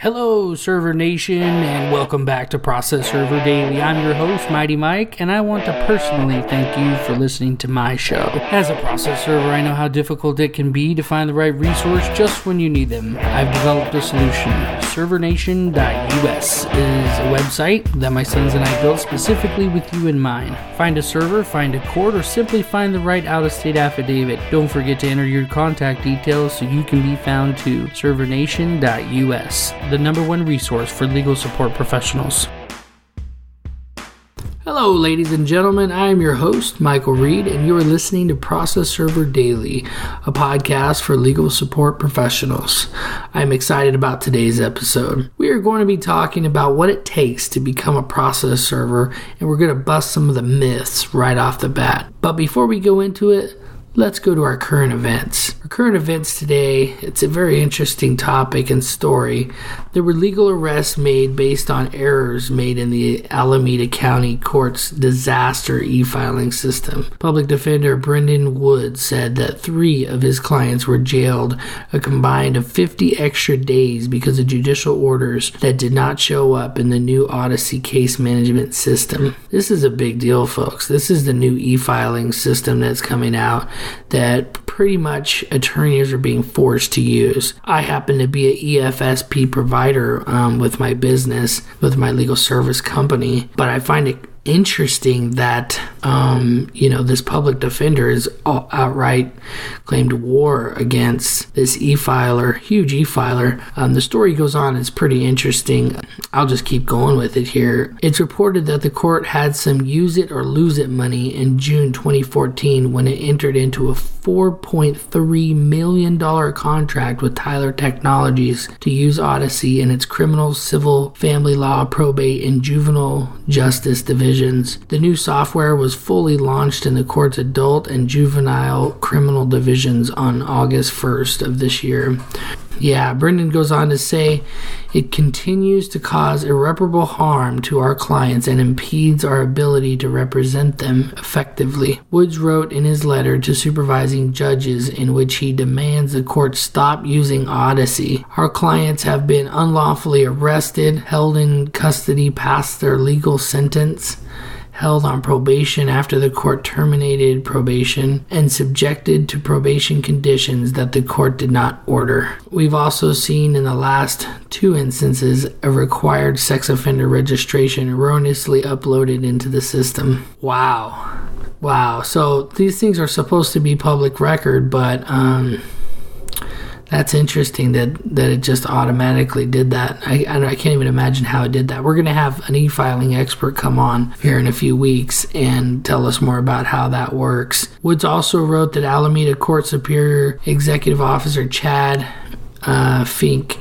Hello, Server Nation, and welcome back to Process Server Daily. I'm your host, Mighty Mike, and I want to personally thank you for listening to my show. As a process server, I know how difficult it can be to find the right resource just when you need them. I've developed a solution. ServerNation.us is a website that my sons and I built specifically with you in mind. Find a server, find a court, or simply find the right out-of-state affidavit. Don't forget to enter your contact details so you can be found too. ServerNation.us. The number one resource for legal support professionals. Hello, ladies and gentlemen. I am your host, Michael Reed, and you are listening to Process Server Daily, a podcast for legal support professionals. I am excited about today's episode. We are going to be talking about what it takes to become a process server, and we're going to bust some of the myths right off the bat. But before we go into it, let's go to our current events. Our current events today, it's a very interesting topic and story. There were legal arrests made based on errors made in the Alameda County Court's disaster e-filing system. Public Defender Brendan Wood said that 3 of his clients were jailed a combined of 50 extra days because of judicial orders that did not show up in the new Odyssey case management system. This is a big deal, folks. This is the new e-filing system that's coming out that pretty much attorneys are being forced to use. I happen to be an EFSP provider with my business, with my legal service company, but I find it interesting that this public defender is outright claimed war against this e-filer, huge e-filer. The story goes on, it's pretty interesting. I'll just keep going with it here. It's reported that the court had some use it or lose it money in June 2014 when it entered into a $4.3 million contract with Tyler Technologies to use Odyssey in its criminal, civil, family law, probate, and juvenile justice divisions. The new software was fully launched in the court's adult and juvenile criminal divisions on August 1st of this year. Yeah, Brendan goes on to say, it continues to cause irreparable harm to our clients and impedes our ability to represent them effectively. Woods wrote in his letter to supervising judges in which he demands the court stop using Odyssey. Our clients have been unlawfully arrested, held in custody past their legal sentence, held on probation after the court terminated probation, and subjected to probation conditions that the court did not order. We've also seen in the last 2 instances a required sex offender registration erroneously uploaded into the system. Wow. So these things are supposed to be public record, but that's interesting that it just automatically did that. I can't even imagine how it did that. We're going to have an e-filing expert come on here in a few weeks and tell us more about how that works. Woods also wrote that Alameda Court Superior Executive Officer Chad Fink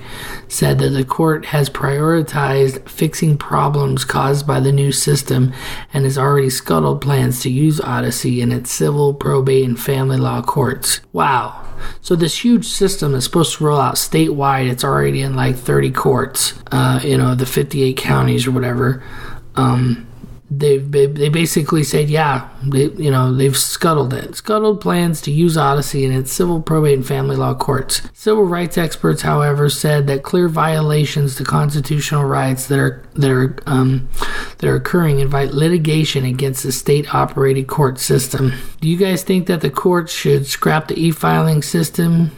said that the court has prioritized fixing problems caused by the new system and has already scuttled plans to use Odyssey in its civil, probate, and family law courts. Wow. So this huge system is supposed to roll out statewide. It's already in like 30 courts, the 58 counties or whatever. They basically said, they've scuttled plans to use Odyssey in its civil, probate, and family law courts. Civil rights experts, however, said that clear violations to constitutional rights that are occurring invite litigation against the state-operated court system. Do you guys think that the courts should scrap the e-filing system?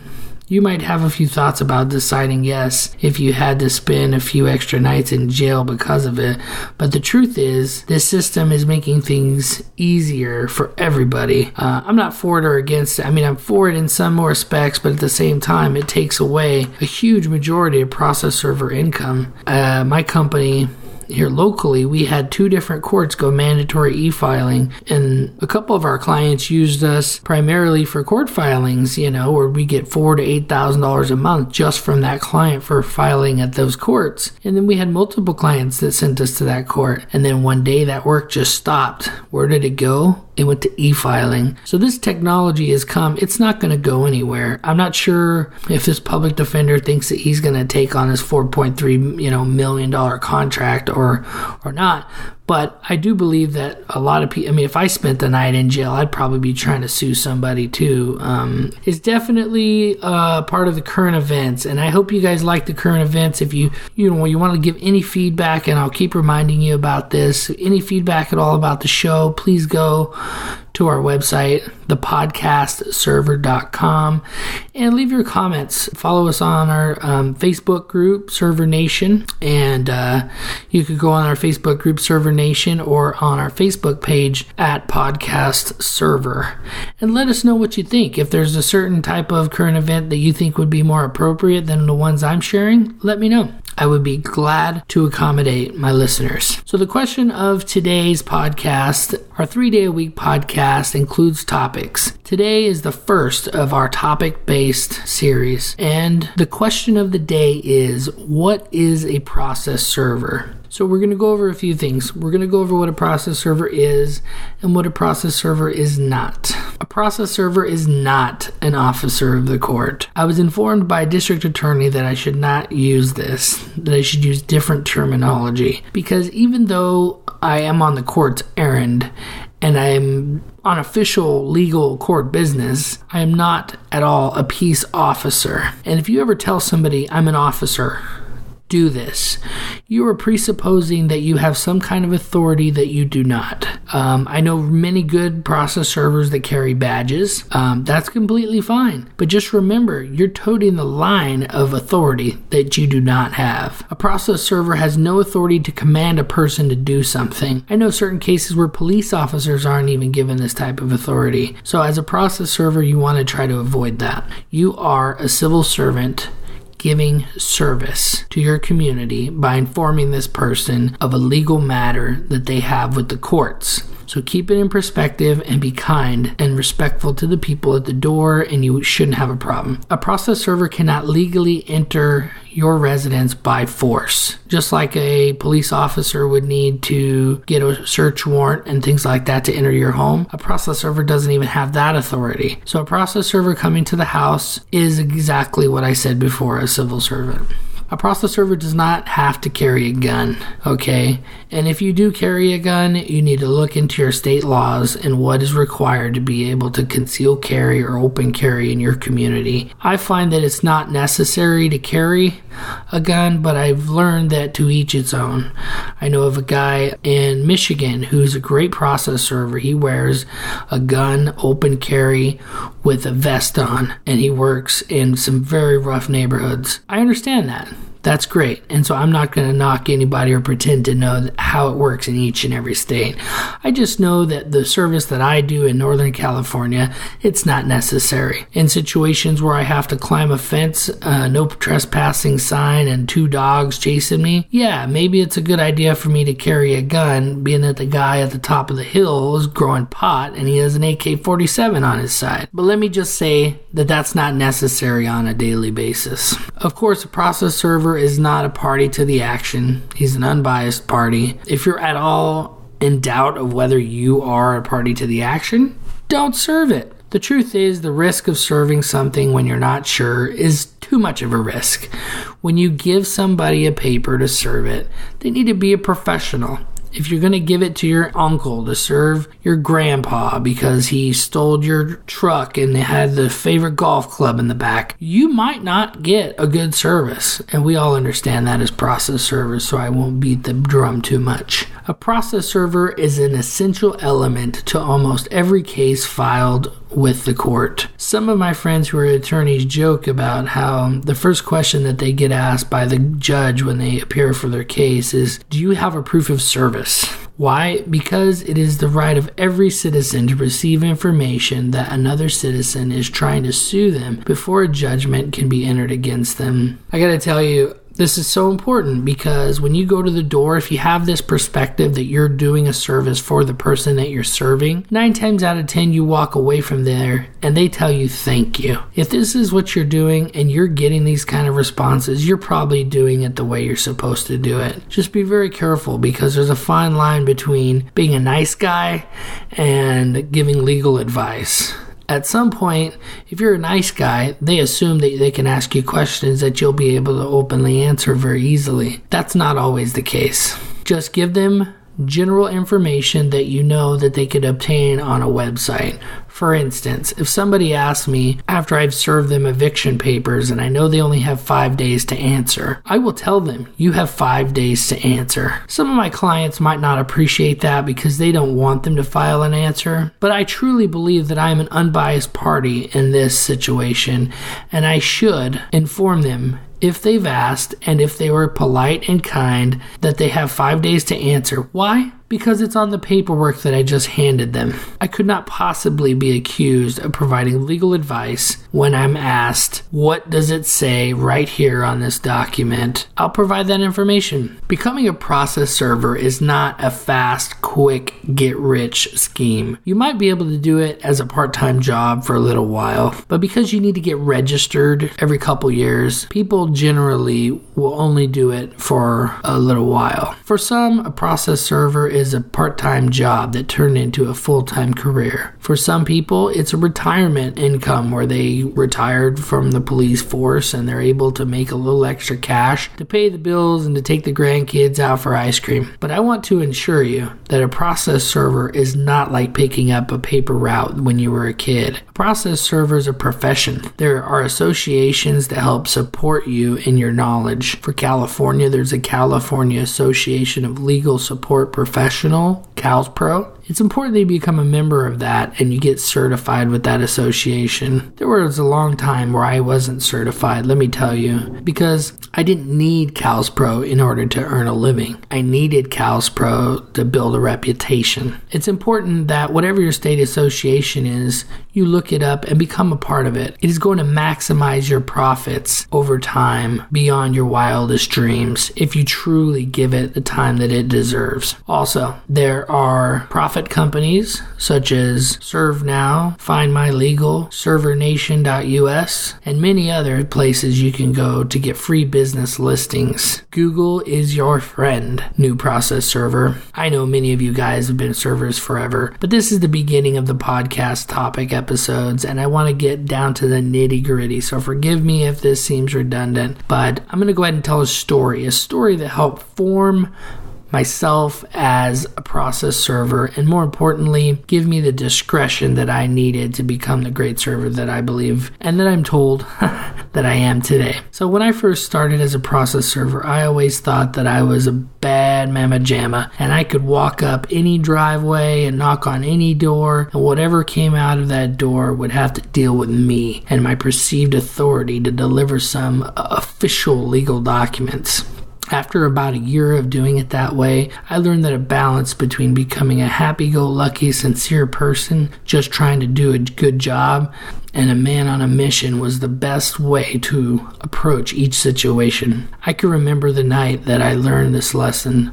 You might have a few thoughts about deciding yes if you had to spend a few extra nights in jail because of it, but the truth is this system is making things easier for everybody. I'm not for it or against it. I'm for it in some respects, but at the same time it takes away a huge majority of process server income. My company here locally, we had 2 different courts go mandatory e-filing, and a couple of our clients used us primarily for court filings, where we get $4,000 to $8,000 a month just from that client for filing at those courts. And then we had multiple clients that sent us to that court, and then one day that work just stopped. Where did it go? It went to e-filing. So this technology has come. It's not going to go anywhere. I'm not sure if this public defender thinks that he's going to take on this $4.3 million contract or not. But I do believe that a lot of people, if I spent the night in jail, I'd probably be trying to sue somebody too. It's definitely part of the current events, and I hope you guys like the current events. If you want to give any feedback, and I'll keep reminding you about this, any feedback at all about the show, please go to our website, thepodcastserver.com, and leave your comments. Follow us on our Facebook group, Server Nation, and you could go on our Facebook group, Server Nation, or on our Facebook page at Podcast Server, and let us know what you think. If there's a certain type of current event that you think would be more appropriate than the ones I'm sharing, let me know. I would be glad to accommodate my listeners. So the question of today's podcast, our 3-day-a-week podcast, includes topics. Today is the first of our topic-based series, and the question of the day is, what is a process server? So we're going to go over a few things. We're going to go over what a process server is and what a process server is not. A process server is not an officer of the court. I was informed by a district attorney that I should not use this, that I should use different terminology, because even though I am on the court's errand and I am on official legal court business, I am not at all a peace officer. And if you ever tell somebody I'm an officer, do this, you are presupposing that you have some kind of authority that you do not. I know many good process servers that carry badges. That's completely fine. But just remember, you're toting the line of authority that you do not have. A process server has no authority to command a person to do something. I know certain cases where police officers aren't even given this type of authority. So as a process server, you want to try to avoid that. You are a civil servant giving service to your community by informing this person of a legal matter that they have with the courts. So keep it in perspective and be kind and respectful to the people at the door, and you shouldn't have a problem. A process server cannot legally enter your residence by force. Just like a police officer would need to get a search warrant and things like that to enter your home, a process server doesn't even have that authority. So a process server coming to the house is exactly what I said before, a civil servant. A process server does not have to carry a gun, okay? And if you do carry a gun, you need to look into your state laws and what is required to be able to conceal carry or open carry in your community. I find that it's not necessary to carry a gun, but I've learned that to each its own. I know of a guy in Michigan who's a great process server. He wears a gun, open carry, with a vest on, and he works in some very rough neighborhoods. I understand that. That's great. And so I'm not going to knock anybody or pretend to know how it works in each and every state. I just know that the service that I do in Northern California, it's not necessary. In situations where I have to climb a fence, no trespassing sign, and 2 dogs chasing me, yeah, maybe it's a good idea for me to carry a gun, being that the guy at the top of the hill is growing pot and he has an AK-47 on his side. But let me just say that that's not necessary on a daily basis. Of course, a process server is not a party to the action. He's an unbiased party. If you're at all in doubt of whether you are a party to the action, don't serve it. The truth is, the risk of serving something when you're not sure is too much of a risk. When you give somebody a paper to serve it, they need to be a professional. If you're going to give it to your uncle to serve your grandpa because he stole your truck and they had the favorite golf club in the back, you might not get a good service. And we all understand that as process servers, so I won't beat the drum too much. A process server is an essential element to almost every case filed with the court. Some of my friends who are attorneys joke about how the first question that they get asked by the judge when they appear for their case is, do you have a proof of service? Why? Because it is the right of every citizen to receive information that another citizen is trying to sue them before a judgment can be entered against them. I gotta tell you, this is so important because when you go to the door, if you have this perspective that you're doing a service for the person that you're serving, 9 times out of 10 you walk away from there and they tell you thank you. If this is what you're doing and you're getting these kind of responses, you're probably doing it the way you're supposed to do it. Just be very careful because there's a fine line between being a nice guy and giving legal advice. At some point, if you're a nice guy, they assume that they can ask you questions that you'll be able to openly answer very easily. That's not always the case. Just give them general information that you know that they could obtain on a website. For instance, if somebody asks me after I've served them eviction papers and I know they only have 5 days to answer, I will tell them, you have 5 days to answer. Some of my clients might not appreciate that because they don't want them to file an answer, but I truly believe that I am an unbiased party in this situation, and I should inform them if they've asked and if they were polite and kind that they have 5 days to answer. Why? Because it's on the paperwork that I just handed them. I could not possibly be accused of providing legal advice when I'm asked, what does it say right here on this document? I'll provide that information. Becoming a process server is not a fast, quick, get-rich scheme. You might be able to do it as a part-time job for a little while, but because you need to get registered every couple years, people generally will only do it for a little while. For some, a process server is a part-time job that turned into a full-time career. For some people, it's a retirement income where they retired from the police force and they're able to make a little extra cash to pay the bills and to take the grandkids out for ice cream. But I want to assure you that a process server is not like picking up a paper route when you were a kid. A process server is a profession. There are associations that help support you in your knowledge. For California, there's a California Association of Legal Support Professional, CalSPRO. It's important that you become a member of that and you get certified with that association. There was a long time where I wasn't certified, let me tell you, because I didn't need CalSPRO in order to earn a living. I needed CalSPRO to build a reputation. It's important that whatever your state association is, you look it up and become a part of it. It is going to maximize your profits over time beyond your wildest dreams if you truly give it the time that it deserves. Also, there are profit companies such as ServeNow, Find My Legal, ServerNation.us, and many other places you can go to get free business listings. Google is your friend, new process server. I know many of you guys have been servers forever, but this is the beginning of the podcast topic episodes, and I want to get down to the nitty-gritty, so forgive me if this seems redundant, but I'm going to go ahead and tell a story that helped form myself as a process server, and more importantly, give me the discretion that I needed to become the great server that I believe and that I'm told that I am today. So when I first started as a process server, I always thought that I was a bad mamma jamma and I could walk up any driveway and knock on any door, and whatever came out of that door would have to deal with me and my perceived authority to deliver some official legal documents. After about a year of doing it that way, I learned that a balance between becoming a happy-go-lucky, sincere person just trying to do a good job and a man on a mission was the best way to approach each situation. I can remember the night that I learned this lesson.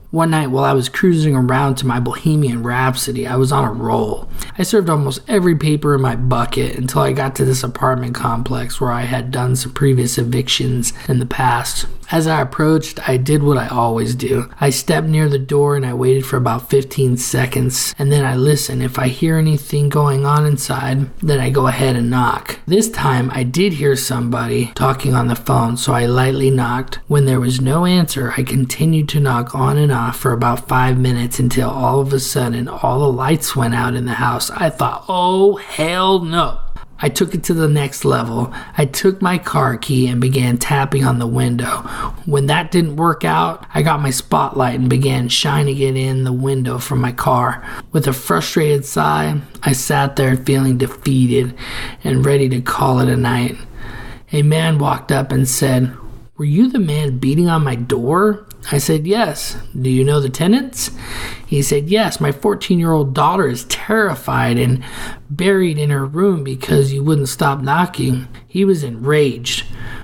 One night while I was cruising around to my Bohemian Rhapsody, I was on a roll. I served almost every paper in my bucket until I got to this apartment complex where I had done some previous evictions in the past. As I approached, I did what I always do. I stepped near the door and I waited for about 15 seconds, and then I listened. If I hear anything going on inside, then I go ahead and knock. This time, I did hear somebody talking on the phone, so I lightly knocked. When there was no answer, I continued to knock on and off for about 5 minutes until all of a sudden, all the lights went out in the house. I thought, oh, hell no. I took it to the next level. I took my car key and began tapping on the window. When that didn't work out, I got my spotlight and began shining it in the window from my car. With a frustrated sigh, I sat there feeling defeated and ready to call it a night. A man walked up and said, "Were you the man beating on my door?" I said, "Yes. Do you know the tenants?" He said, "Yes, my 14-year-old daughter is terrified and buried in her room because you wouldn't stop knocking." He was enraged,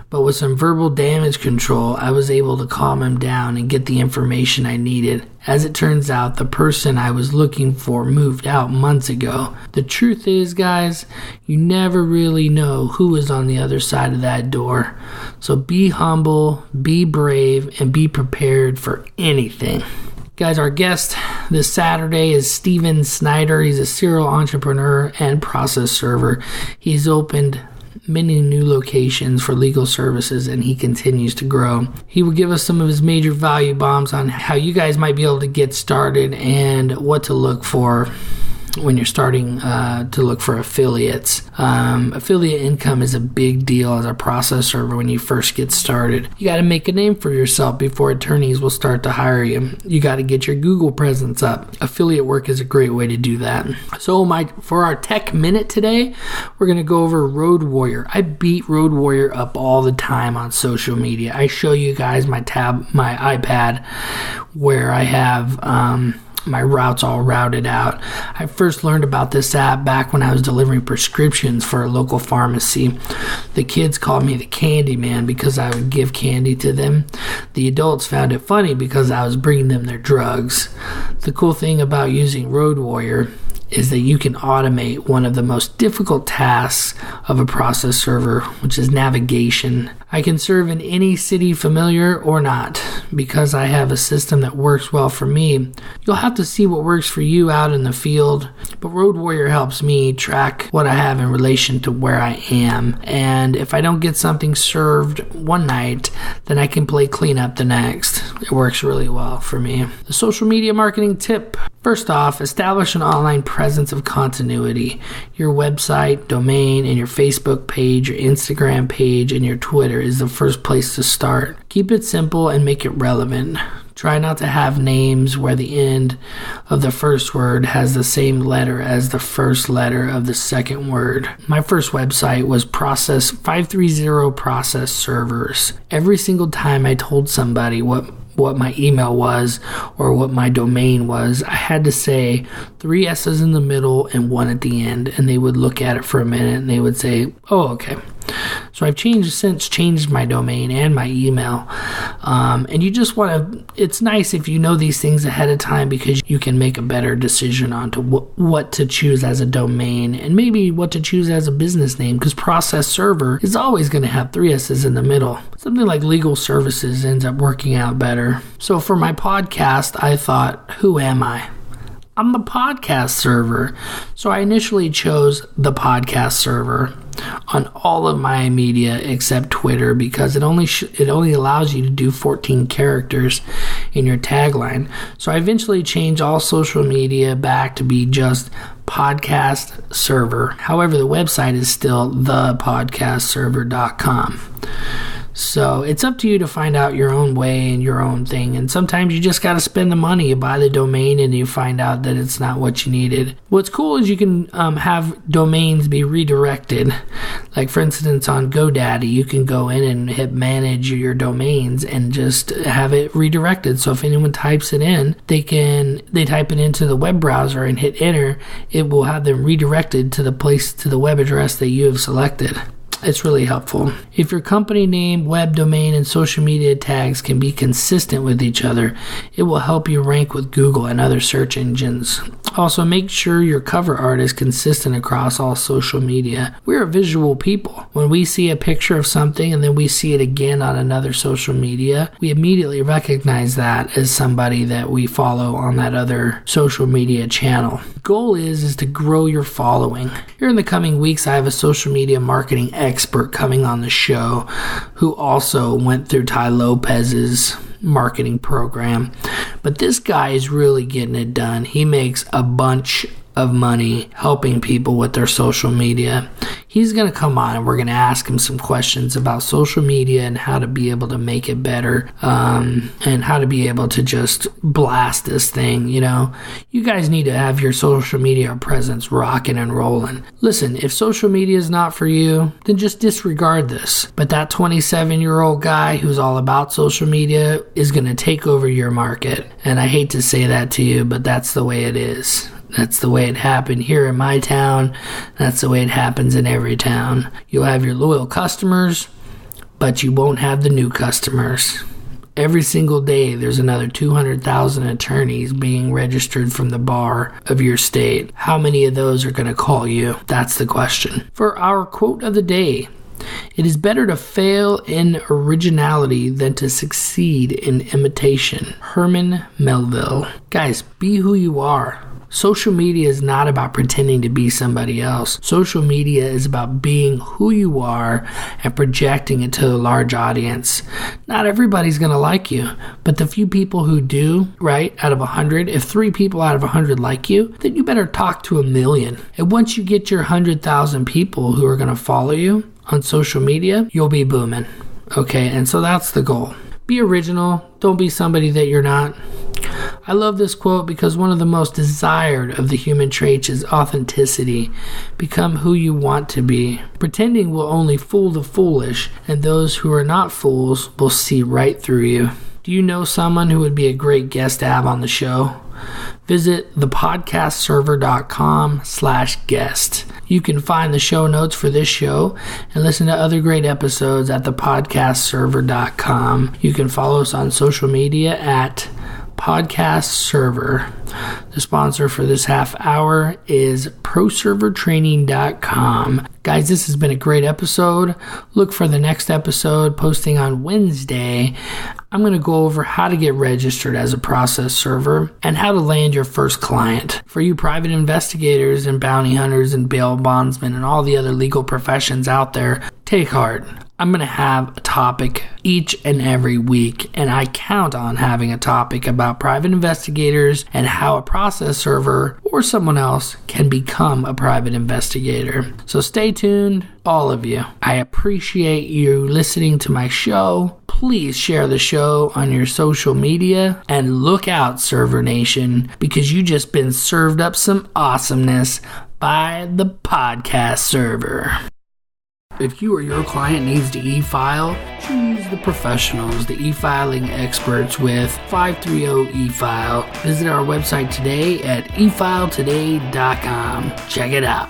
but with some verbal damage control, I was able to calm him down and get the information I needed. As it turns out, the person I was looking for moved out months ago. The truth is, guys, you never really know who is on the other side of that door. So be humble, be brave, and be prepared for anything. Guys, our guest this Saturday is Steven Snyder. He's a serial entrepreneur and process server. He's opened many new locations for legal services, and he continues to grow. He will give us some of his major value bombs on how you guys might be able to get started and what to look for when you're starting to look for affiliates. Affiliate income is a big deal as a process server when you first get started. You got to make a name for yourself before attorneys will start to hire you. You got to get your Google presence up. Affiliate work is a great way to do that. So for our tech minute today, we're going to go over Road Warrior. I beat Road Warrior up all the time on social media. I show you guys my iPad where I have my routes all routed out. I first learned about this app back when I was delivering prescriptions for a local pharmacy. The kids called me the candy man because I would give candy to them. The adults found it funny because I was bringing them their drugs. The cool thing about using Road Warrior is that you can automate one of the most difficult tasks of a process server, which is navigation. I can serve in any city, familiar or not, because I have a system that works well for me. You'll have to see what works for you out in the field, but Road Warrior helps me track what I have in relation to where I am. And if I don't get something served one night, then I can play cleanup the next. It works really well for me. The social media marketing tip. First off, establish an online presence of continuity. Your website, domain, and your Facebook page, your Instagram page, and your Twitter is the first place to start. Keep it simple and make it relevant. Try not to have names where the end of the first word has the same letter as the first letter of the second word. My first website was 530 Process Servers. Every single time I told somebody what my email was or what my domain was, I had to say 3 S's in the middle and 1 at the end, and they would look at it for a minute and they would say, oh, okay. So I've since changed my domain and my email. And you just want to, it's nice if you know these things ahead of time because you can make a better decision on to what to choose as a domain and maybe what to choose as a business name, because Process Server is always going to have 3 S's in the middle. Something like Legal Services ends up working out better. So for my podcast, I thought, who am I? I'm the podcast server. So I initially chose the podcast server on all of my media except Twitter because it only allows you to do 14 characters in your tagline. So I eventually changed all social media back to be just podcast server. However, the website is still thepodcastserver.com. So it's up to you to find out your own way and your own thing. And sometimes you just got to spend the money. You buy the domain and you find out that it's not what you needed. What's cool is you can have domains be redirected. Like for instance on GoDaddy, you can go in and hit manage your domains and just have it redirected. So if anyone types it in, they type it into the web browser and hit enter. It will have them redirected to the web address that you have selected. It's really helpful. If your company name, web domain, and social media tags can be consistent with each other, it will help you rank with Google and other search engines. Also, make sure your cover art is consistent across all social media. We're visual people. When we see a picture of something and then we see it again on another social media, we immediately recognize that as somebody that we follow on that other social media channel. Goal is to grow your following. Here in the coming weeks, I have a social media marketing expert coming on the show who also went through Ty Lopez's marketing program. But this guy is really getting it done. He makes a bunch of money helping people with their social media. He's going to come on and we're going to ask him some questions about social media and how to be able to make it better, and how to be able to just blast this thing. You know, you guys need to have your social media presence rocking and rolling. Listen, if social media is not for you, then just disregard this. But that 27-year-old guy who's all about social media is going to take over your market. And I hate to say that to you, but that's the way it is. That's the way it happened here in my town. That's the way it happens in every town. You'll have your loyal customers, but you won't have the new customers. Every single day, there's another 200,000 attorneys being registered from the bar of your state. How many of those are going to call you? That's the question. For our quote of the day, it is better to fail in originality than to succeed in imitation. Herman Melville. Guys, be who you are. Social media is not about pretending to be somebody else. Social media is about being who you are and projecting it to a large audience. Not everybody's going to like you, but the few people who do, right, out of 100, if 3 people out of 100 like you, then you better talk to 1 million. And once you get your 100,000 people who are going to follow you on social media, you'll be booming. Okay, and so that's the goal. Be original. Don't be somebody that you're not. I love this quote because one of the most desired of the human traits is authenticity. Become who you want to be. Pretending will only fool the foolish, and those who are not fools will see right through you. Do you know someone who would be a great guest to have on the show? Visit thepodcastserver.com/guest. You can find the show notes for this show and listen to other great episodes at thepodcastserver.com. You can follow us on social media at Podcast Server. The sponsor for this half hour is ProServerTraining.com. Guys, this has been a great episode. Look for the next episode posting on Wednesday. I'm going to go over how to get registered as a process server and how to land your first client. For you private investigators and bounty hunters and bail bondsmen and all the other legal professions out there, take heart. I'm going to have a topic each and every week, and I count on having a topic about private investigators and how a process server or someone else can become a private investigator. So stay tuned, all of you. I appreciate you listening to my show. Please share the show on your social media, and look out, Server Nation, because you just been served up some awesomeness by the Podcast Server. If you or your client needs to e-file, choose the professionals, the e-filing experts with 530 e-file. Visit our website today at efiletoday.com. Check it out.